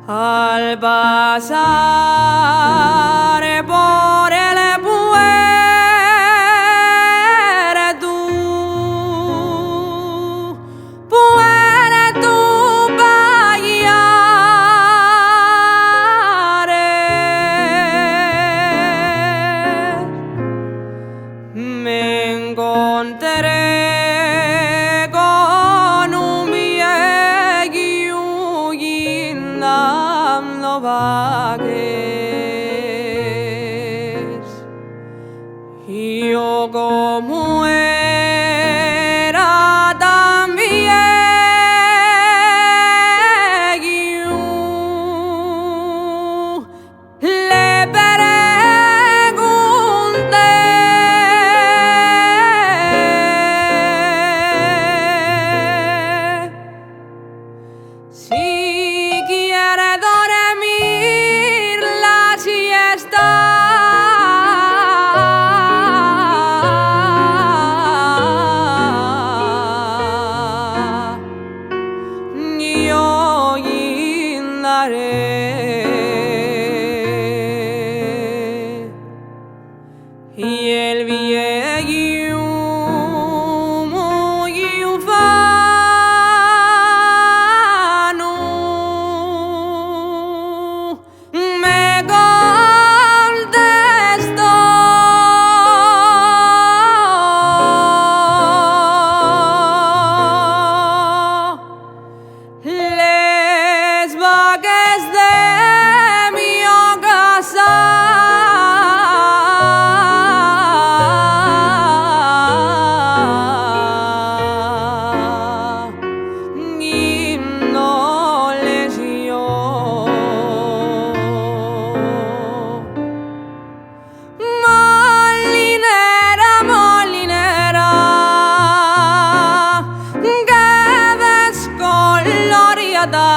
Al pasar por el puerto Pallares, me encontré con un viejo guindando vaques. Y yo como era tan viejo, le pregunté si quiere dormir la siesta. Yo guindaré. Y el viejo muy ufano me contestó: les vaques de mi casa y no les dio. Molinera, molinera, que descoloriada